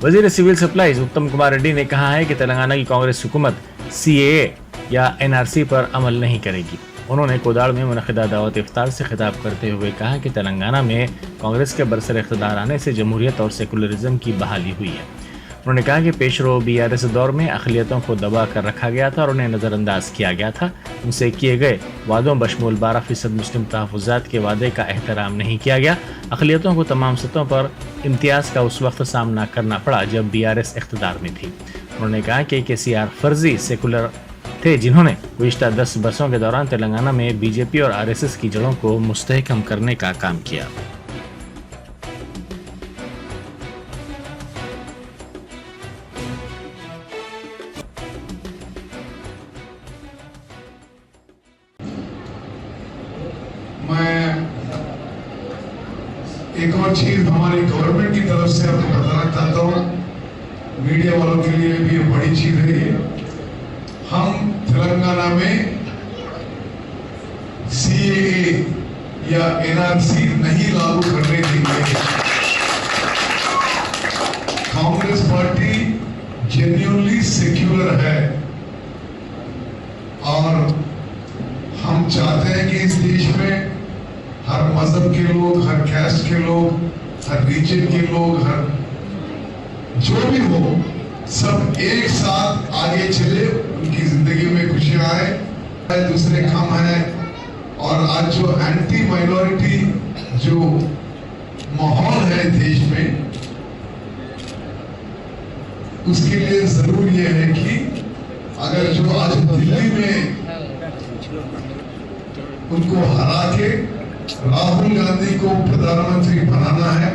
वजीर civil supplies उत्तम कुमार रेड्डी ने कहा है कि तेलंगाना की कांग्रेस हुकूमत CAA या NRC पर अमल नहीं करेगी। उन्होंने कोदाड़ में मुनक़िदा दावत इफ्तार से खिताब करते हुए कहा कि तेलंगाना में कांग्रेस के बरसर इक़्तिदार आने से जमहूरियत और सेकुलरिज्म की बहाली हुई है। उन्होंने कहा कि पेशरो BRS दौर में अक़लियतों को दबा कर रखा गया था और उन्हें नज़रअंदाज किया गया था। उनसे किए गए वादों बशमूल 12% मुस्लिम तहफ़्फ़ुज़ात के वादे का एहतराम नहीं किया गया। अक़लियतों को तमाम सतहों पर इम्तियाज़ का उस वक्त सामना करना पड़ा जब BRS इक़्तिदार में थी। उन्होंने कहा कि KCR फर्जी सेकुलर थे जिन्होंने गुज़िश्ता 10 बरसों के दौरान तेलंगाना में BJP और RSS की जड़ों को मुस्तहकम करने का काम किया। मैं एक और चीज हमारी गवर्नमेंट की तरफ से आपको बताना चाहता हूँ, मीडिया वालों के लिए भी बड़ी चीज है ये। हम तेलंगाना में CAA या NRC नहीं लागू करने देंगे। कांग्रेस पार्टी जेन्युइनली सेक्युलर है और हम चाहते हैं कि इस देश में हर मजहब के लोग, हर कैस्ट के लोग, हर रीजन के लोग, हर जो भी हो, सब एक साथ आगे चले, उनकी जिंदगी में खुशियां आए, दूसरे काम है। और आज जो एंटी माइनॉरिटी जो माहौल है देश में, उसके लिए जरूरी ये है कि अगर जो आज दिल्ली में उनको हरा के राहुल गांधी को प्रधानमंत्री बनाना है।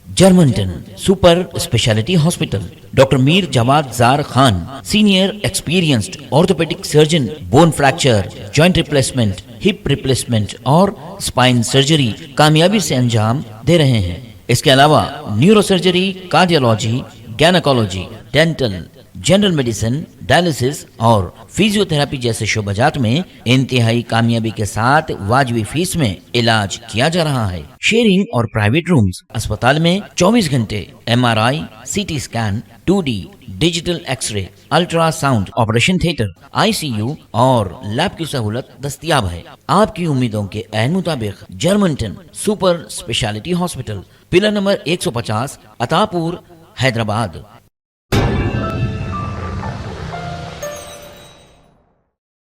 Germanten super speciality hospital, doctor Mir Jawad Zar Khan, senior experienced orthopaedic surgeon, bone fracture, joint replacement, hip replacement और स्पाइन सर्जरी कामयाबी से अंजाम दे रहे हैं। इसके अलावा neuro surgery, cardiology, gynaecology, dental, general medicine, dialysis और फिजियोथेरेपी जैसे शोबाजात में इंतहाई कामयाबी के साथ वाजिबी फीस में इलाज किया जा रहा है। शेयरिंग और प्राइवेट रूम्स, अस्पताल में 24 घंटे MRI, CT scan, 2D digital X ray, ultrasound, operation theatre, ICU और लैब की सहूलत दस्तयाब है। आपकी उम्मीदों के ऐन मुताबिक Germanten super speciality hospital, pillar number 150, Attapur, Hyderabad.